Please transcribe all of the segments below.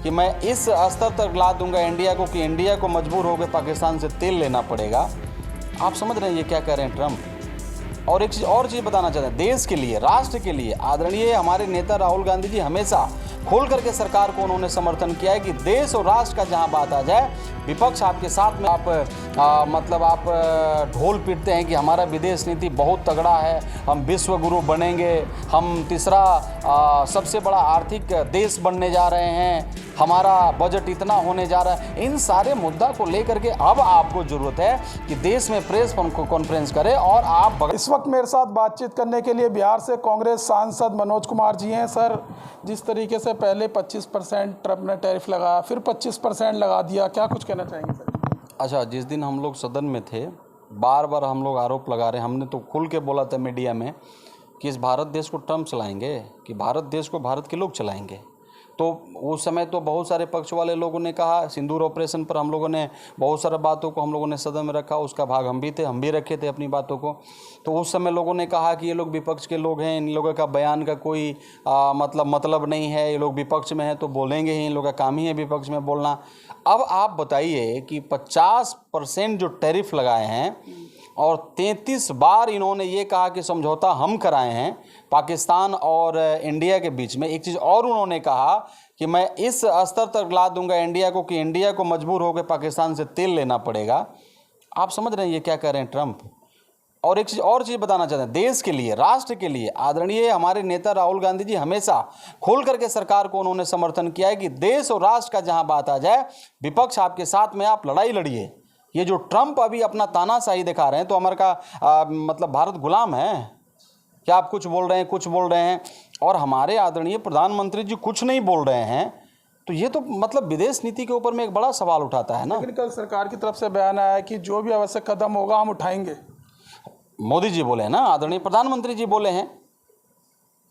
कि मैं इस स्तर तक ला दूंगा इंडिया को कि इंडिया को मजबूर होकर पाकिस्तान से तेल लेना पड़ेगा। आप समझ रहे हैं ये क्या कह रहे हैं ट्रंप। और एक और चीज़ बताना चाहते हैं, देश के लिए, राष्ट्र के लिए आदरणीय हमारे नेता राहुल गांधी जी हमेशा खोल करके सरकार को उन्होंने समर्थन किया है कि देश और राष्ट्र का जहां बात आ जाए, विपक्ष आपके साथ में आप ढोल पीटते हैं कि हमारा विदेश नीति बहुत तगड़ा है, हम विश्व गुरु बनेंगे, हम तीसरा सबसे बड़ा आर्थिक देश बनने जा रहे हैं, हमारा बजट इतना होने जा रहा है। इन सारे मुद्दा को लेकर के अब आपको जरूरत है कि देश में प्रेस कॉन्फ्रेंस करें। और आप इस वक्त मेरे साथ बातचीत करने के लिए बिहार से कांग्रेस सांसद मनोज कुमार जी हैं। सर, जिस तरीके से पहले 25% ट्रंप ने टैरिफ लगाया, फिर 25% लगा दिया, क्या कुछ कहना चाहेंगे सर? अच्छा, जिस दिन हम लोग सदन में थे, बार बार हम लोग आरोप लगा रहे हैं, हमने तो खुल के बोला था मीडिया में कि इस भारत देश को ट्रंप चलाएंगे, कि भारत देश को भारत के लोग चलाएंगे। तो उस समय तो बहुत सारे पक्ष वाले लोगों ने कहा, सिंदूर ऑपरेशन पर हम लोगों ने बहुत सारे बातों को हम लोगों ने सदन में रखा, उसका भाग हम भी थे, हम भी रखे थे अपनी बातों को। तो उस समय लोगों ने कहा कि ये लोग विपक्ष के लोग हैं, इन लोगों का बयान का कोई मतलब नहीं है, ये लोग विपक्ष में हैं तो बोलेंगे ही, इन लोगों का काम ही है विपक्ष में बोलना। अब आप बताइए कि 50% जो टैरिफ लगाए हैं और 33 बार इन्होंने ये कहा कि समझौता हम कराए हैं पाकिस्तान और इंडिया के बीच में। एक चीज़ और उन्होंने कहा कि मैं इस स्तर तक ला दूंगा इंडिया को कि इंडिया को मजबूर होकर पाकिस्तान से तेल लेना पड़ेगा। आप समझ रहे हैं ये क्या कह रहे हैं ट्रंप। और एक चीज़ बताना चाहते हैं, देश के लिए, राष्ट्र के लिए आदरणीय हमारे नेता राहुल गांधी जी हमेशा खोल करके सरकार को उन्होंने समर्थन किया है कि देश और राष्ट्र का जहां बात आ जाए, विपक्ष आपके साथ में, आप लड़ाई लड़िए। ये जो ट्रंप अभी अपना तानाशाही दिखा रहे हैं, तो हमारे का मतलब भारत गुलाम है क्या? आप कुछ बोल रहे हैं, कुछ बोल रहे हैं, और हमारे आदरणीय प्रधानमंत्री जी कुछ नहीं बोल रहे हैं, तो ये तो मतलब विदेश नीति के ऊपर में एक बड़ा सवाल उठाता है ना। लेकिन कल सरकार की तरफ से बयान आया है कि जो भी आवश्यक कदम होगा हम उठाएंगे। मोदी जी बोले हैं ना, आदरणीय प्रधानमंत्री जी बोले हैं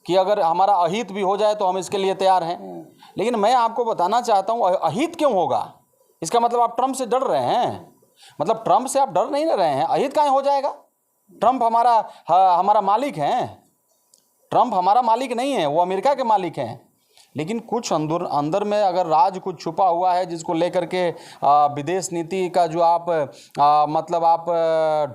कि अगर हमारा अहित भी हो जाए तो हम इसके लिए तैयार हैं। लेकिन मैं आपको बताना चाहता हूँ, अहित क्यों होगा? इसका मतलब आप ट्रंप से डर रहे हैं? मतलब ट्रंप से आप डर नहीं रहे हैं, अहित काहे हो जाएगा? ट्रंप हमारा मालिक हैं। ट्रंप हमारा मालिक नहीं है, वो अमेरिका के मालिक हैं। लेकिन कुछ अंदर में अगर राज कुछ छुपा हुआ है जिसको लेकर के विदेश नीति का जो आप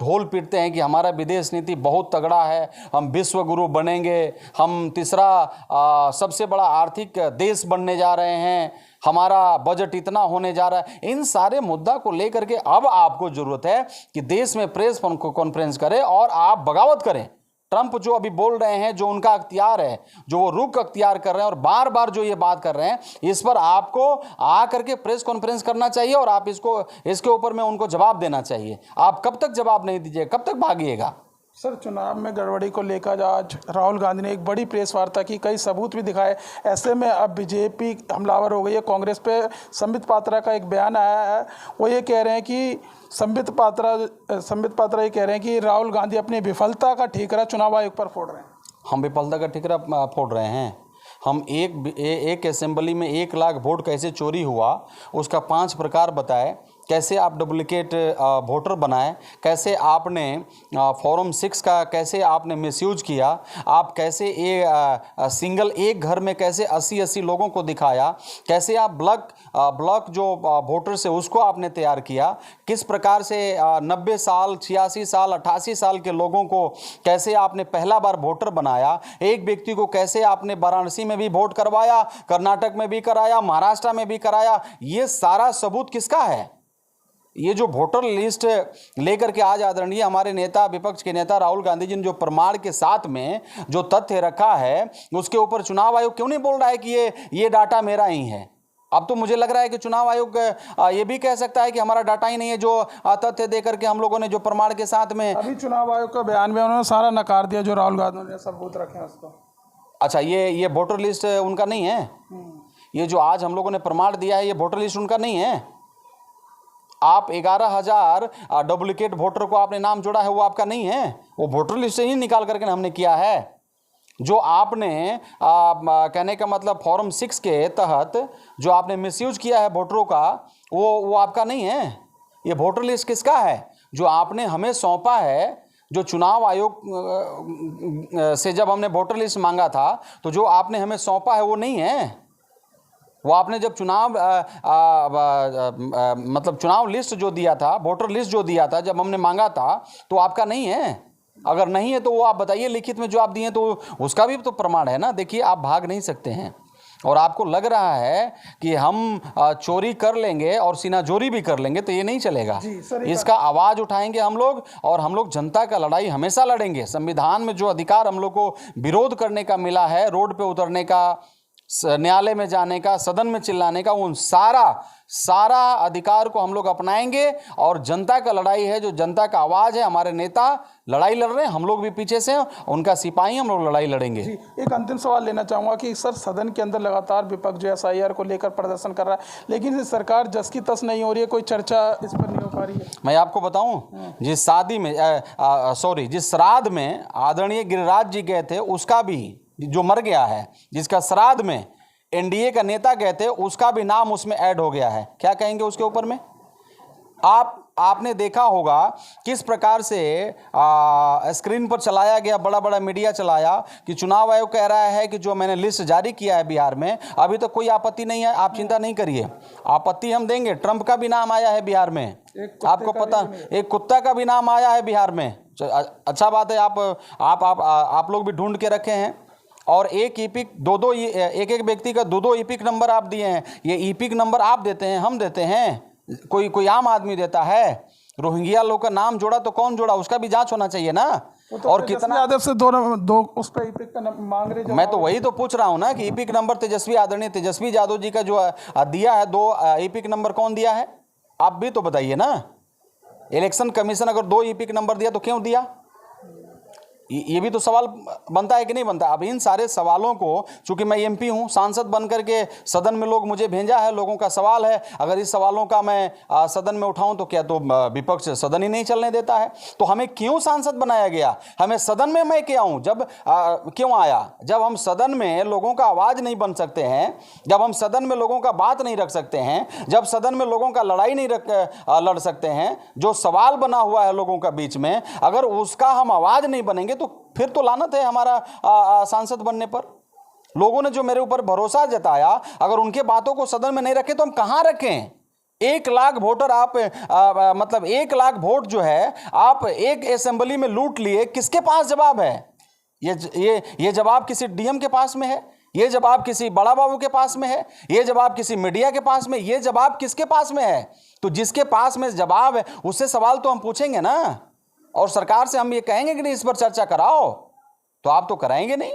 ढोल पीटते हैं कि हमारा विदेश नीति बहुत तगड़ा है, हम विश्व गुरु बनेंगे, हम तीसरा सबसे बड़ा आर्थिक देश बनने जा रहे हैं, हमारा बजट इतना होने जा रहा है। इन सारे मुद्दा को लेकर के अब आपको जरूरत है कि देश में प्रेस कॉन्फ्रेंस करें और आप बगावत करें। ट्रंप जो अभी बोल रहे हैं, जो उनका अख्तियार है, जो वो रुख अख्तियार कर रहे हैं और बार बार जो ये बात कर रहे हैं, इस पर आपको आकर के प्रेस कॉन्फ्रेंस करना चाहिए और आप इसके ऊपर में उनको जवाब देना चाहिए। आप कब तक जवाब नहीं दीजिए, कब तक भागिएगा? सर, चुनाव में गड़बड़ी को लेकर आज राहुल गांधी ने एक बड़ी प्रेस वार्ता की, कई सबूत भी दिखाए। ऐसे में अब बीजेपी हमलावर हो गई है। कांग्रेस पे संबित पात्रा का एक बयान आया है, वो ये कह रहे हैं कि संबित पात्रा ये कह रहे हैं कि राहुल गांधी अपनी विफलता का ठीकरा चुनाव आयोग पर फोड़ रहे हैं। हम विफलता का ठीकरा फोड़ रहे हैं? हम एक असेंबली में 1 लाख वोट कैसे चोरी हुआ उसका 5 प्रकार बताए, कैसे आप डुप्लीकेट वोटर बनाए, कैसे आपने फॉर्म 6 का कैसे आपने मिसयूज किया, आप कैसे सिंगल एक घर में कैसे 80-80 लोगों को दिखाया, कैसे आप ब्लॉक जो वोटर से उसको आपने तैयार किया, किस प्रकार से 90 साल 86 साल 88 साल के लोगों को कैसे आपने पहला बार वोटर बनाया, एक व्यक्ति को कैसे आपने वाराणसी में भी वोट करवाया, कर्नाटक में भी कराया, महाराष्ट्र में भी कराया। ये सारा सबूत किसका है? ये जो वोटर लिस्ट लेकर के आज आदरणीय हमारे नेता, विपक्ष के नेता राहुल गांधी जी ने जो प्रमाण के साथ में जो तथ्य रखा है, उसके ऊपर चुनाव आयोग क्यों नहीं बोल रहा है कि ये डाटा मेरा ही है? अब तो मुझे लग रहा है कि चुनाव आयोग ये भी कह सकता है कि हमारा डाटा ही नहीं है, जो तथ्य देकर के हम लोगों ने जो प्रमाण के साथ में। अभी चुनाव आयोग का बयान में उन्होंने सारा नकार दिया, जो राहुल गांधी ने सबूत रखे हैं उसको। अच्छा, ये वोटर लिस्ट उनका नहीं है? ये जो आज हम लोगों ने प्रमाण दिया है, ये वोटर लिस्ट उनका नहीं है? आप 11,000 डुप्लीकेट वोटर को आपने नाम जोड़ा है, वो आपका नहीं है? वो वोटर लिस्ट से ही निकाल करके हमने किया है। जो आपने कहने का मतलब फॉर्म 6 के तहत जो आपने मिसयूज किया है वोटरों का, वो आपका नहीं है। ये वोटर लिस्ट किसका है? जो आपने हमें सौंपा है, जो चुनाव आयोग से जब हमने वोटर लिस्ट मांगा था, तो जो आपने हमें सौंपा है वो नहीं है, वो आपने जब चुनाव मतलब चुनाव लिस्ट जो दिया था, वोटर लिस्ट जो दिया था, जब हमने मांगा था तो आपका नहीं है। अगर नहीं है तो वो आप बताइए लिखित में जो आप दिए, तो उसका भी तो प्रमाण है ना। देखिए, आप भाग नहीं सकते हैं और आपको लग रहा है कि हम चोरी कर लेंगे और सीनाजोरी भी कर लेंगे, तो ये नहीं चलेगा। इसका आवाज़ उठाएंगे हम लोग, और हम लोग जनता का लड़ाई हमेशा लड़ेंगे। संविधान में जो अधिकार हम लोग को विरोध करने का मिला है, रोड पे उतरने का, न्यायालय में जाने का, सदन में चिल्लाने का, उन सारा अधिकार को हम लोग अपनाएंगे। और जनता का लड़ाई है, जो जनता का आवाज़ है, हमारे नेता लड़ाई लड़ रहे हैं, हम लोग भी पीछे से हैं, उनका सिपाही, हम लोग लड़ाई लड़ेंगे। जी, एक अंतिम सवाल लेना चाहूँगा कि सर, सदन के अंदर लगातार विपक्ष जो SIR को लेकर प्रदर्शन कर रहा है, लेकिन सरकार जस की तस नहीं हो रही है, कोई चर्चा इस पर नहीं हो पा रही है। मैं आपको बताऊं, जिस शादी में जिस श्राद्ध में आदरणीय गिरिराज जी गए थे, उसका भी, जो मर गया है, जिसका श्राद्ध में NDA का नेता गए थे, उसका भी नाम उसमें ऐड हो गया है। क्या कहेंगे उसके ऊपर में? आपने देखा होगा किस प्रकार से स्क्रीन पर चलाया गया, बड़ा बड़ा मीडिया चलाया कि चुनाव आयोग कह रहा है कि जो मैंने लिस्ट जारी किया है बिहार में, अभी तक कोई आपत्ति नहीं है। आप चिंता नहीं करिए, आपत्ति हम देंगे। ट्रंप का भी नाम आया है बिहार में, आपको पता, एक कुत्ता का भी नाम आया है बिहार में। अच्छा बात है, आप लोग भी ढूंढ के रखे हैं। और एक ईपिक एक व्यक्ति का दो ईपिक नंबर आप दिए हैं। ये ईपिक नंबर आप देते हैं, हम देते हैं, कोई आम आदमी देता है? रोहिंग्या लोग का नाम जोड़ा तो कौन जोड़ा, उसका भी जांच होना चाहिए ना। तो और कितना यादव से दो उस पर ईपिक का मांग रहे। मैं तो वही तो पूछ रहा हूं ना कि ईपिक नंबर आदरणीय तेजस्वी यादव जी का जो दिया है, 2 ईपिक नंबर कौन दिया है? आप भी तो बताइए ना। इलेक्शन कमीशन अगर 2 ईपिक नंबर दिया तो क्यों दिया? ये भी तो सवाल बनता है कि नहीं बनता? अब इन सारे सवालों को, चूंकि मैं MP हूं, सांसद बन करके सदन में लोग मुझे भेजा है, लोगों का सवाल है, अगर इस सवालों का मैं सदन में उठाऊं तो क्या तो विपक्ष सदन ही नहीं चलने देता है? तो हमें क्यों सांसद बनाया गया? हमें सदन में मैं क्या हूं? क्यों आया? जब हम सदन में लोगों का आवाज़ नहीं बन सकते हैं, जब हम सदन में लोगों का बात नहीं रख सकते हैं, जब सदन में लोगों का लड़ाई नहीं लड़ सकते हैं, जो सवाल बना हुआ है लोगों का बीच में, अगर उसका हम आवाज़ नहीं बनेंगे तो फिर तो लानत है हमारा सांसद बनने पर। लोगों ने जो मेरे ऊपर भरोसा जताया, अगर उनके बातों को सदन में नहीं रखे तो हम कहां रखें? 1 लाख वोटर आप मतलब 1 लाख वोट जो है आप एक असेंबली में लूट लिए, किसके पास जवाब है? ये जवाब किसी DM के पास में है? ये जवाब किसी बड़ा बाबू के पास में है? ये जवाब किसी मीडिया के पास में? ये जवाब किसके पास में है? तो जिसके पास में जवाब है उससे सवाल तो हम पूछेंगे ना। और सरकार से हम ये कहेंगे कि नहीं इस पर चर्चा कराओ, तो आप तो कराएंगे नहीं,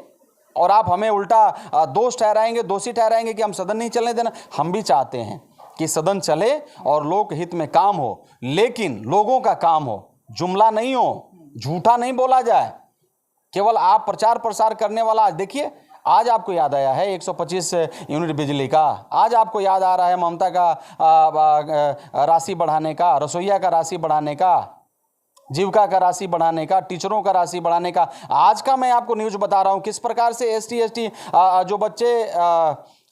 और आप हमें उल्टा दोषी ठहराएंगे कि हम सदन नहीं चलने देना। हम भी चाहते हैं कि सदन चले और लोक हित में काम हो, लेकिन लोगों का काम हो, जुमला नहीं हो, झूठा नहीं बोला जाए, केवल आप प्रचार प्रसार करने वाला। आज देखिए, आज आपको याद आया है 125 यूनिट बिजली का, आज आपको याद आ रहा है ममता का राशि बढ़ाने का, रसोईया का राशि बढ़ाने का, जीविका का राशि बढ़ाने का, टीचरों का राशि बढ़ाने का। आज का मैं आपको न्यूज़ बता रहा हूं किस प्रकार से ST जो बच्चे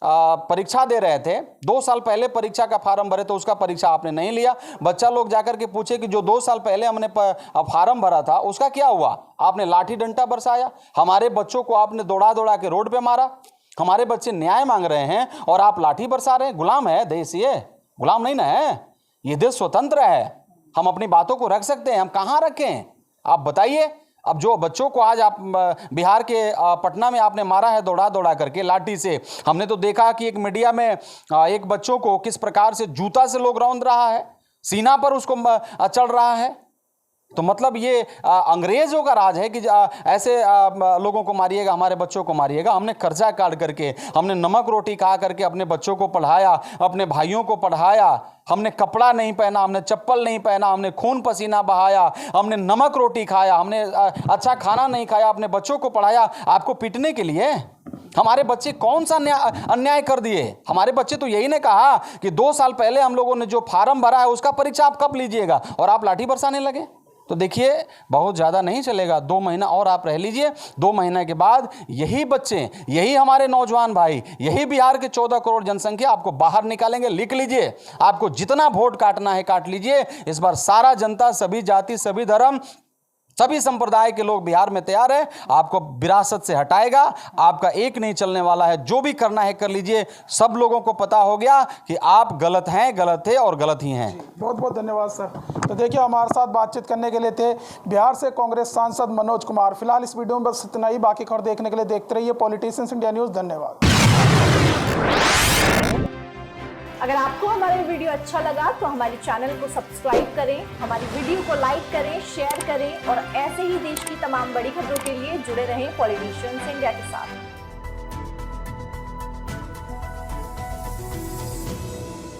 परीक्षा दे रहे थे, 2 साल पहले परीक्षा का फार्म भरे तो उसका परीक्षा आपने नहीं लिया। बच्चा लोग जाकर के पूछे कि जो 2 साल पहले हमने फार्म भरा था उसका क्या हुआ? आपने लाठी डंडा बरसाया, हमारे बच्चों को आपने दौड़ा के रोड पे मारा। हमारे बच्चे न्याय मांग रहे हैं और आप लाठी बरसा रहे हैं। गुलाम है देश, ये गुलाम नहीं ना है, ये देश स्वतंत्र है। हम अपनी बातों को रख सकते हैं, हम कहाँ रखें आप बताइए। अब जो बच्चों को आज आप बिहार के पटना में आपने मारा है दौड़ा करके लाठी से, हमने तो देखा कि एक मीडिया में एक बच्चों को किस प्रकार से जूता से लोग रौंद रहा है, सीना पर उसको चढ़ रहा है। तो मतलब ये अंग्रेजों का राज है कि ऐसे लोगों को मारिएगा, हमारे बच्चों को मारिएगा। हमने कर्जा काट करके, हमने नमक रोटी खा करके अपने बच्चों को पढ़ाया, अपने भाइयों को पढ़ाया। हमने कपड़ा नहीं पहना, हमने चप्पल नहीं पहना, हमने खून पसीना बहाया, हमने नमक रोटी खाया, हमने अच्छा खाना नहीं खाया, अपने बच्चों को पढ़ाया। आपको पीटने के लिए? हमारे बच्चे कौन सा अन्याय कर दिए? हमारे बच्चे तो यही ने कहा कि 2 साल पहले हम लोगों ने जो फार्म भरा है उसका परीक्षा आप कब लीजिएगा, और आप लाठी बरसाने लगे। तो देखिए, बहुत ज़्यादा नहीं चलेगा, 2 महीना और आप रह लीजिए। 2 महीने के बाद यही बच्चे, यही हमारे नौजवान भाई, यही बिहार के 14 करोड़ जनसंख्या आपको बाहर निकालेंगे। लिख लीजिए, आपको जितना वोट काटना है काट लीजिए। इस बार सारा जनता, सभी जाति, सभी धर्म सभी संप्रदाय के लोग बिहार में तैयार है, आपको विरासत से हटाएगा, आपका एक नहीं चलने वाला है, जो भी करना है कर लीजिए। सब लोगों को पता हो गया कि आप गलत हैं, गलत थे और गलत ही हैं। बहुत बहुत धन्यवाद सर। तो देखिए, हमारे साथ बातचीत करने के लिए थे बिहार से कांग्रेस सांसद मनोज कुमार। फिलहाल इस वीडियो में बस इतना ही। बाकी खबर देखने के लिए देखते रहिए पॉलिटिशियंस इंडिया न्यूज़। धन्यवाद। अगर आपको हमारा वीडियो अच्छा लगा तो हमारे चैनल को सब्सक्राइब करें, हमारी वीडियो को लाइक करें, शेयर करें और ऐसे ही देश की तमाम बड़ी खबरों के लिए जुड़े रहें पॉलिटिशियंस इंडिया के साथ।